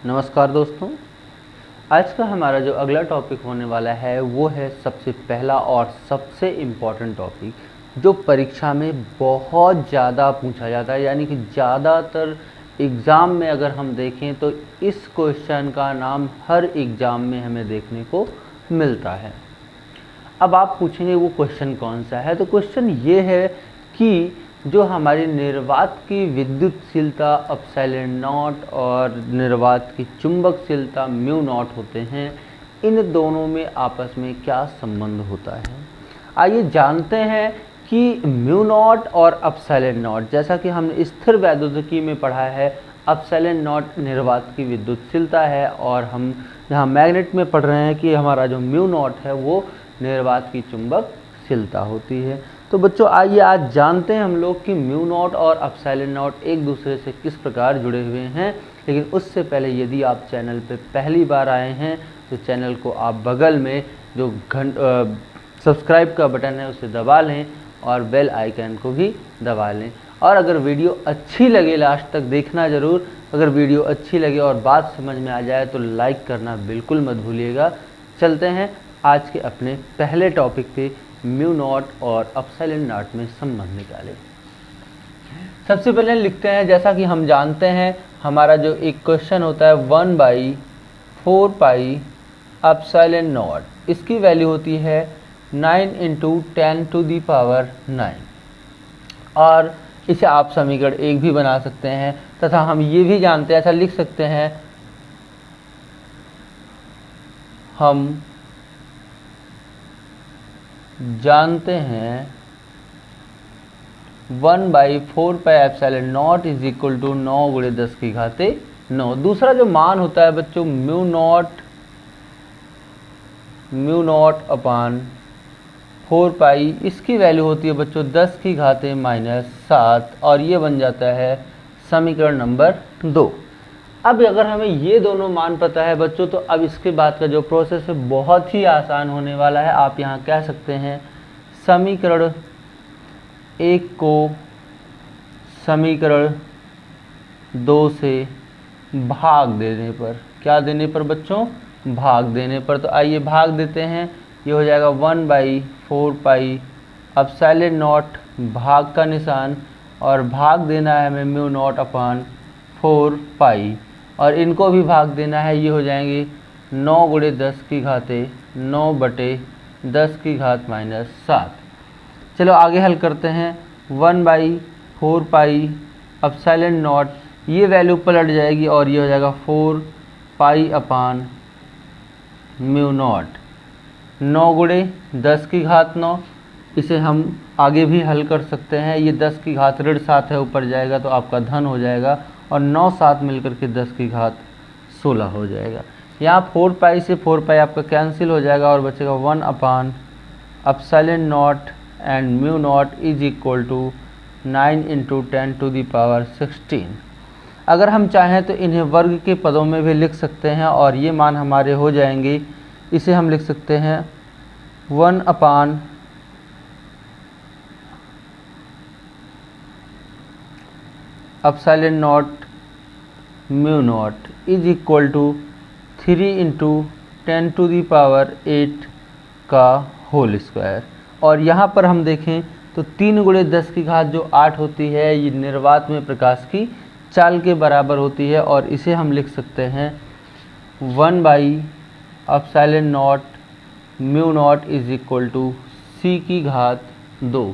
नमस्कार दोस्तों, आज का हमारा जो अगला टॉपिक होने वाला है वो है सबसे पहला और सबसे इम्पॉर्टेंट टॉपिक, जो परीक्षा में बहुत ज़्यादा पूछा जाता है। यानी कि ज़्यादातर एग्ज़ाम में अगर हम देखें तो इस क्वेश्चन का नाम हर एग्ज़ाम में हमें देखने को मिलता है। अब आप पूछेंगे वो क्वेश्चन कौन सा है, तो क्वेश्चन ये है कि जो हमारी निर्वात की विद्युतशीलता एप्सिलॉन नॉट और निर्वात की चुंबकशीलता म्यू नॉट होते हैं, इन दोनों में आपस में क्या संबंध होता है। आइए जानते हैं कि म्यू नॉट और एप्सिलॉन नॉट, जैसा कि हमने स्थिर वैद्युतिकी में पढ़ा है, एप्सिलॉन नॉट निर्वात की विद्युतशीलता है और हम यहाँ मैग्नेट में पढ़ रहे हैं कि हमारा जो म्यू नॉट है वो निर्वात की चुंबकशीलता होती है। तो बच्चों आइए आज जानते हैं हम लोग कि म्यू नॉट और एप्सिलॉन नॉट एक दूसरे से किस प्रकार जुड़े हुए हैं। लेकिन उससे पहले यदि आप चैनल पर पहली बार आए हैं तो चैनल को आप बगल में जो सब्सक्राइब का बटन है उसे दबा लें और बेल आइकन को भी दबा लें। और अगर वीडियो अच्छी लगे लास्ट तक देखना ज़रूर। अगर वीडियो अच्छी लगे और बात समझ में आ जाए तो लाइक करना बिल्कुल मत भूलिएगा। चलते हैं आज के अपने पहले टॉपिक पे, म्यू नॉट और एप्सिलॉन नॉट में संबंध निकालें। सबसे पहले लिखते हैं, जैसा कि हम जानते हैं हमारा जो एक क्वेश्चन होता है 1/4 पाई एप्सिलॉन नॉट, इसकी वैल्यू होती है 9 × 10⁻⁹ और इसे आप समीकरण 1 भी बना सकते हैं। तथा हम ये भी जानते हैं, ऐसा लिख सकते हैं, हम जानते हैं 1/4 pi epsilon naught is equal to 9 × 10⁹ दूसरा जो मान होता है बच्चों म्यू नॉट अपान 4 पाई, इसकी वैल्यू होती है बच्चों 10⁻⁷ और ये बन जाता है समीकरण नंबर 2। अब अगर हमें ये दोनों मान पता है बच्चों, तो अब इसके बाद का जो प्रोसेस है बहुत ही आसान होने वाला है। आप यहाँ कह सकते हैं समीकरण 1 को समीकरण 2 से भाग देने पर, क्या देने पर बच्चों, भाग देने पर। तो आइए भाग देते हैं, ये हो जाएगा 1/4 पाई एप्सिलॉन नॉट, भाग का निशान, और भाग देना है हमें म्यू नॉट अपान 4 पाई, और इनको भी भाग देना है, ये हो जाएंगे 9 × 10⁻⁷। चलो आगे हल करते हैं। 1/4 पाई एप्सिलॉन नॉट, ये वैल्यू पलट जाएगी और ये हो जाएगा 4 पाई अपान म्यू नॉट, 9 × 10⁻⁹। इसे हम आगे भी हल कर सकते हैं, ये 10⁻7 है, ऊपर जाएगा तो आपका धन हो जाएगा और 9 7 मिलकर के 10⁻16 हो जाएगा। यहाँ 4 पाई से 4 पाई आपका कैंसिल हो जाएगा और बचेगा 1 upon epsilon naught and mu naught is equal to 9 × 10⁻16। अगर हम चाहें तो इन्हें वर्ग के पदों में भी लिख सकते हैं और ये मान हमारे हो जाएंगे। इसे हम लिख सकते हैं 1 upon epsilon naught mu naught is equal to 3 × 10⁸ का होल स्क्वायर। और यहाँ पर हम देखें तो 3 × 10⁸ होती है, ये निर्वात में प्रकाश की चाल के बराबर होती है और इसे हम लिख सकते हैं 1/एप्सिलॉन naught mu naught is equal to c⁻²।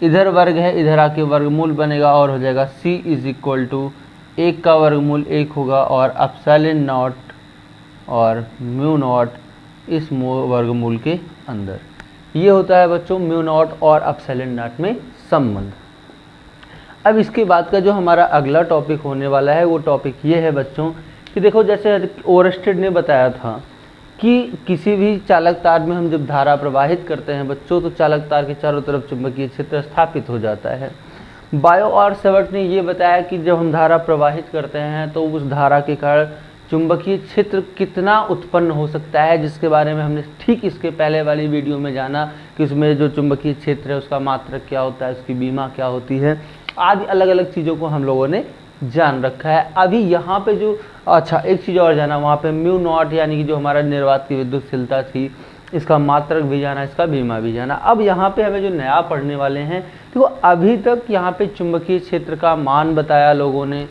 इधर वर्ग है, इधर आके वर्गमूल बनेगा और हो जाएगा c इज इक्वल टू 1 का वर्गमूल 1 होगा और एप्सिलॉन नॉट और म्यू नॉट इस वर्गमूल के अंदर। ये होता है बच्चों म्यू नॉट और एप्सिलॉन नॉट में संबंध। अब इसके बाद का जो हमारा अगला टॉपिक होने वाला है वो टॉपिक ये है बच्चों कि देखो, जैसे ओरस्टेड ने बताया था कि किसी भी चालक तार में हम जब धारा प्रवाहित करते हैं बच्चों, तो चालक तार के चारों तरफ चुंबकीय क्षेत्र स्थापित हो जाता है। बायो और सेवर्ट ने ये बताया कि जब हम धारा प्रवाहित करते हैं तो उस धारा के कारण चुंबकीय क्षेत्र कितना उत्पन्न हो सकता है, जिसके बारे में हमने ठीक इसके पहले वाली वीडियो में जाना कि उसमें जो चुंबकीय क्षेत्र है उसका मात्रक क्या होता है, उसकी बीमा क्या होती है, आदि अलग अलग चीज़ों को हम लोगों ने जान रखा है। अभी यहाँ पे जो अच्छा एक चीज़ और जाना, वहाँ पे म्यू नॉट यानी कि जो हमारा निर्वात की विद्युतशीलता थी, इसका मात्रक भी जाना, इसका बीमा भी जाना। अब यहाँ पे हमें जो नया पढ़ने वाले हैं, देखो अभी तक यहाँ पे चुंबकीय क्षेत्र का मान बताया लोगों ने,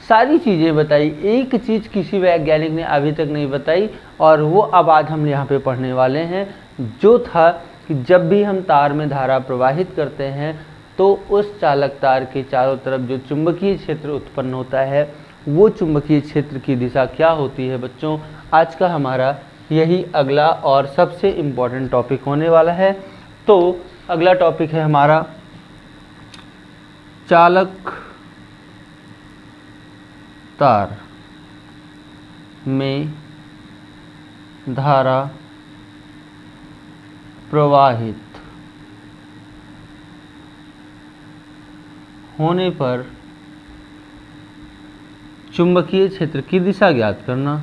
सारी चीज़ें बताई, एक चीज़ किसी वैज्ञानिक ने अभी तक नहीं बताई, और वो अब आज हम यहाँ पे पढ़ने वाले हैं, जो था कि जब भी हम तार में धारा प्रवाहित करते हैं तो उस चालक तार के चारों तरफ जो चुंबकीय क्षेत्र उत्पन्न होता है, वो चुंबकीय क्षेत्र की दिशा क्या होती है। बच्चों, आज का हमारा यही अगला और सबसे इम्पोर्टेंट टॉपिक होने वाला है। तो अगला टॉपिक है हमारा चालक तार में धारा प्रवाहित होने पर चुंबकीय क्षेत्र की दिशा ज्ञात करना।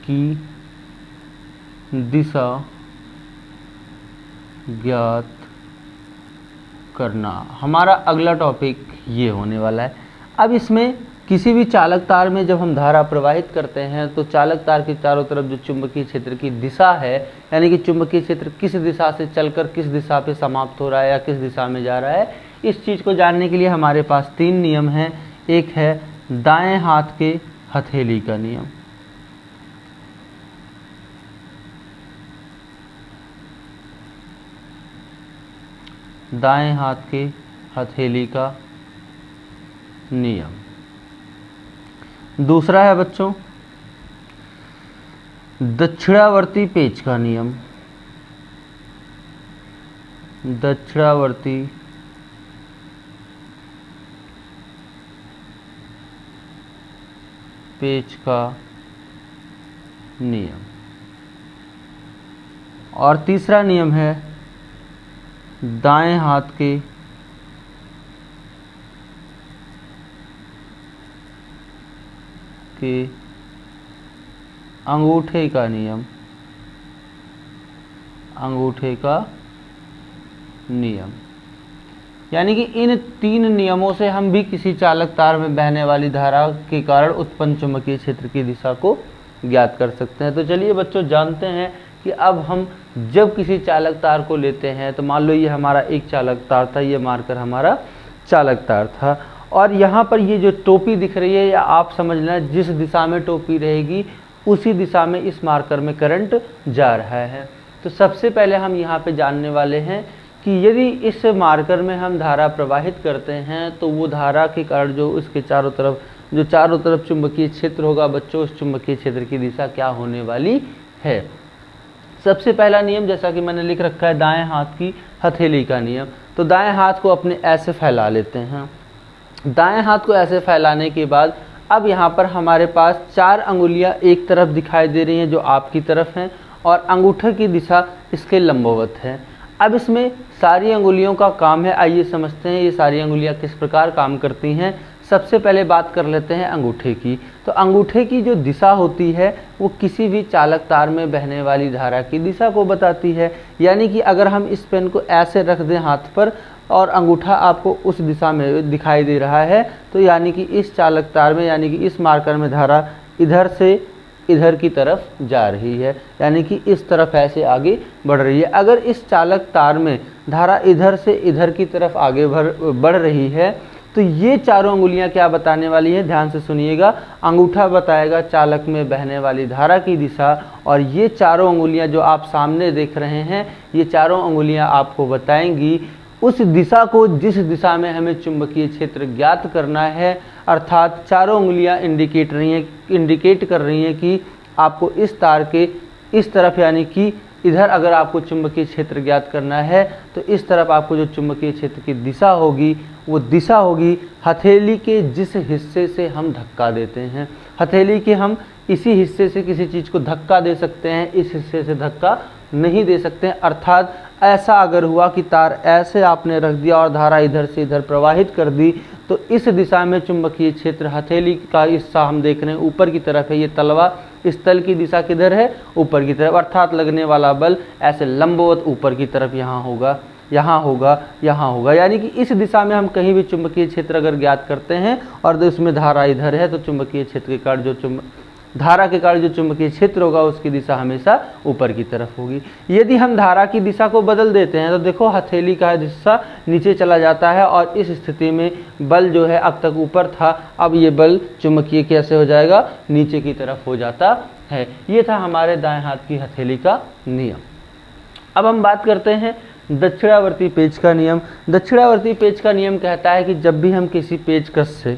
की दिशा ज्ञात करना हमारा अगला टॉपिक ये होने वाला है। अब इसमें किसी भी चालक तार में जब हम धारा प्रवाहित करते हैं तो चालक तार के चारों तरफ जो चुंबकीय क्षेत्र की दिशा है, यानी कि चुंबकीय क्षेत्र किस दिशा से चलकर किस दिशा पे समाप्त हो रहा है या किस दिशा में जा रहा है, इस चीज़ को जानने के लिए हमारे पास 3 नियम हैं। एक है दाएं हाथ के हथेली का नियम, दाएं हाथ के हथेली का नियम। दूसरा है बच्चों दक्षिणावर्ती पेच का नियम, दक्षिणावर्ती पेच का नियम। और तीसरा नियम है दाएं हाथ के अंगूठे का नियम, अंगूठे का नियम। यानी कि इन 3 नियमों से हम भी किसी चालक तार में बहने वाली धारा के कारण उत्पन्न चुंबकीय क्षेत्र की दिशा को ज्ञात कर सकते हैं। तो चलिए बच्चों जानते हैं कि अब हम जब किसी चालक तार को लेते हैं, तो मान लो ये हमारा एक चालक तार था, ये मार्कर हमारा चालक तार था, और यहाँ पर ये जो टोपी दिख रही है, या आप समझ लें जिस दिशा में टोपी रहेगी उसी दिशा में इस मार्कर में करंट जा रहा है। तो सबसे पहले हम यहाँ पे जानने वाले हैं कि यदि इस मार्कर में हम धारा प्रवाहित करते हैं तो वो धारा के कारण जो उसके चारों तरफ चुंबकीय क्षेत्र होगा बच्चों, उस चुंबकीय क्षेत्र की दिशा क्या होने वाली है। सबसे पहला नियम जैसा कि मैंने लिख रखा है दाएं हाथ की हथेली का नियम। तो दाएं हाथ को अपने ऐसे फैला लेते हैं। दाएं हाथ को ऐसे फैलाने के बाद अब यहाँ पर हमारे पास 4 अंगुलियाँ एक तरफ दिखाई दे रही हैं जो आपकी तरफ हैं, और अंगूठे की दिशा इसके लंबवत है। अब इसमें सारी अंगुलियों का काम है, आइए समझते हैं ये सारी अंगुलियाँ किस प्रकार काम करती हैं। सबसे पहले बात कर लेते हैं अंगूठे की। तो अंगूठे की जो दिशा होती है वो किसी भी चालक तार में बहने वाली धारा की दिशा को बताती है। यानी कि अगर हम इस पेन को ऐसे रख दें हाथ पर और अंगूठा आपको उस दिशा में दिखाई दे रहा है, तो यानी कि इस चालक तार में, यानी कि इस मार्कर में धारा इधर से इधर की तरफ जा रही है, यानी कि इस तरफ ऐसे आगे बढ़ रही है। अगर इस चालक तार में धारा इधर से इधर की तरफ आगे बढ़ रही है तो ये चारों अंगुलियां क्या बताने वाली हैं, ध्यान से सुनिएगा। अंगूठा बताएगा चालक में बहने वाली धारा की दिशा, और ये चारों अंगुलियां जो आप सामने देख रहे हैं, ये चारों अंगुलियां आपको बताएंगी उस दिशा को जिस दिशा में हमें चुंबकीय क्षेत्र ज्ञात करना है। अर्थात चारों अंगुलियां इंडिकेट कर रही हैं कि आपको इस तार के इस तरफ, यानी कि इधर अगर आपको चुंबकीय क्षेत्र ज्ञात करना है तो इस तरफ आपको जो चुंबकीय क्षेत्र की दिशा होगी वो दिशा होगी हथेली के जिस हिस्से से हम धक्का देते हैं। हथेली के हम इसी हिस्से से किसी चीज़ को धक्का दे सकते हैं, इस हिस्से से धक्का नहीं दे सकते हैं। अर्थात ऐसा अगर हुआ कि तार ऐसे आपने रख दिया और धारा इधर से इधर प्रवाहित कर दी, तो इस दिशा में चुंबकीय क्षेत्र हथेली का हिस्सा हम देख रहे हैं ऊपर की तरफ है, ये तलवा, इस तल की दिशा किधर है, ऊपर की तरफ, अर्थात लगने वाला बल ऐसे लंबवत ऊपर की तरफ यहाँ होगा, यहाँ होगा, यहाँ होगा। यानी कि इस दिशा में हम कहीं भी चुंबकीय क्षेत्र अगर ज्ञात करते हैं और इसमें धारा इधर है, तो चुंबकीय क्षेत्र के कारण जो धारा के कारण जो चुंबकीय क्षेत्र होगा उसकी दिशा हमेशा ऊपर की तरफ होगी। यदि हम धारा की दिशा को बदल देते हैं तो देखो हथेली का हिस्सा नीचे चला जाता है और इस स्थिति में बल जो है अब तक ऊपर था, अब ये बल चुंबकीय कैसे हो जाएगा, नीचे की तरफ हो जाता है। ये था हमारे दाएं हाथ की हथेली का नियम। अब हम बात करते हैं दक्षिणावर्ती पेच का नियम। दक्षिणावर्ती पेच का नियम कहता है कि जब भी हम किसी पेचकस से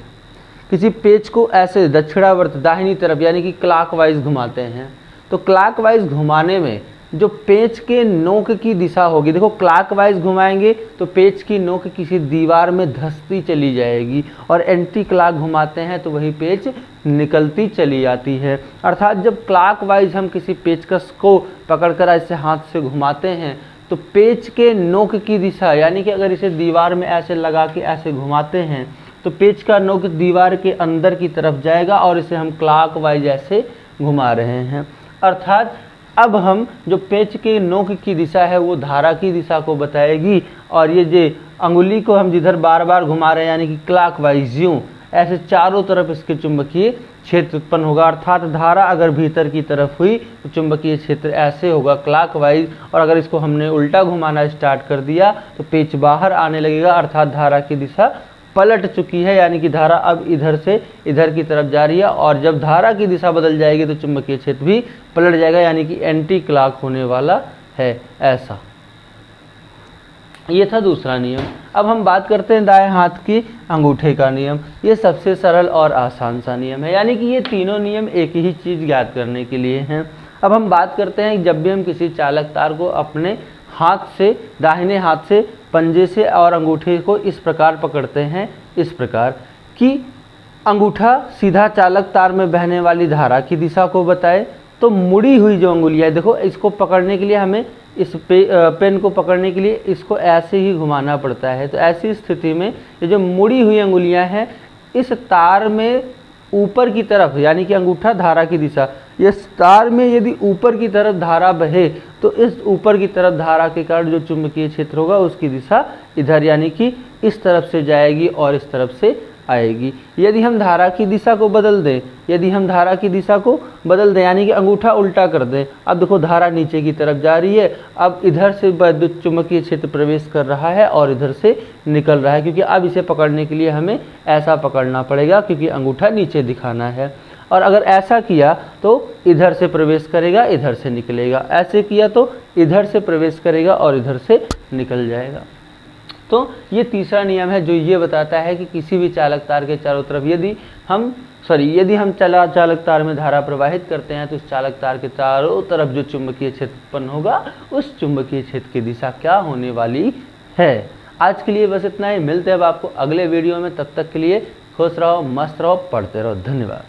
किसी पेच को ऐसे दक्षिणावर्त दाहिनी तरफ यानी कि क्लॉकवाइज घुमाते हैं, तो क्लॉकवाइज घुमाने में जो पेच के नोक की दिशा होगी, देखो क्लॉकवाइज घुमाएंगे तो पेच की नोक किसी दीवार में धंसती चली जाएगी, और एंटी क्लॉक घुमाते हैं तो वही पेच निकलती चली जाती है। अर्थात जब क्लॉकवाइज हम किसी पेचकस को पकड़कर ऐसे हाथ से घुमाते हैं तो पेच के नोक की दिशा, यानी कि अगर इसे दीवार में ऐसे लगा के ऐसे घुमाते हैं तो पेच का नोक दीवार के अंदर की तरफ जाएगा और इसे हम क्लॉकवाइज ऐसे घुमा रहे हैं। अर्थात अब हम जो पेच के नोक की दिशा है वो धारा की दिशा को बताएगी, और ये जो अंगुली को हम जिधर बार बार घुमा रहे हैं यानी कि क्लॉकवाइज यूं ऐसे चारों तरफ इसके चुंबकीय क्षेत्र उत्पन्न होगा। अर्थात धारा अगर भीतर की तरफ हुई तो चुंबकीय क्षेत्र ऐसे होगा क्लॉकवाइज, और अगर इसको हमने उल्टा घुमाना स्टार्ट कर दिया तो पेच बाहर आने लगेगा, अर्थात धारा की दिशा पलट चुकी है, यानी कि धारा अब इधर से इधर की तरफ जा रही है, और जब धारा की दिशा बदल जाएगी तो चुंबकीय क्षेत्र भी पलट जाएगा, यानी कि एंटी क्लॉक होने वाला है। ऐसा ये था दूसरा नियम। अब हम बात करते हैं दाएं हाथ की अंगूठे का नियम। ये सबसे सरल और आसान सा नियम है, यानी कि ये तीनों नियम एक ही चीज़ ज्ञात करने के लिए हैं। अब हम बात करते हैं जब भी हम किसी चालक तार को अपने हाथ से, दाहिने हाथ से पंजे से और अंगूठे को इस प्रकार पकड़ते हैं, इस प्रकार कि अंगूठा सीधा चालक तार में बहने वाली धारा की दिशा को बताए, तो मुड़ी हुई जो अंगुलियाँ, देखो इसको पकड़ने के लिए हमें इस पेन को पकड़ने के लिए इसको ऐसे ही घुमाना पड़ता है। तो ऐसी स्थिति में ये जो मुड़ी हुई अंगुलियां हैं इस तार में ऊपर की तरफ, यानी कि अंगूठा धारा की दिशा, इस तार में यदि ऊपर की तरफ धारा बहे तो इस ऊपर की तरफ धारा के कारण जो चुंबकीय क्षेत्र होगा उसकी दिशा इधर यानी कि इस तरफ से जाएगी और इस तरफ से आएगी। यदि हम धारा की दिशा को बदल दें, यानी कि अंगूठा उल्टा कर दें, अब देखो धारा नीचे की तरफ जा रही है, अब इधर से विद्युत चुंबकीय क्षेत्र प्रवेश कर रहा है और इधर से निकल रहा है, क्योंकि अब इसे पकड़ने के लिए हमें ऐसा पकड़ना पड़ेगा क्योंकि अंगूठा नीचे दिखाना है। और अगर ऐसा किया तो इधर से प्रवेश करेगा, इधर से निकलेगा, ऐसे किया तो इधर से प्रवेश करेगा और इधर से निकल जाएगा। तो ये तीसरा नियम है जो ये बताता है कि किसी भी चालक तार के चारों तरफ यदि हम चालक तार में धारा प्रवाहित करते हैं तो इस चालक तार के चारों तरफ जो चुंबकीय क्षेत्र उत्पन्न होगा उस चुंबकीय क्षेत्र की दिशा क्या होने वाली है। आज के लिए बस इतना ही, मिलते हैं अब आपको अगले वीडियो में। तब तक के लिए खुश रहो, मस्त रहो, पढ़ते रहो। धन्यवाद।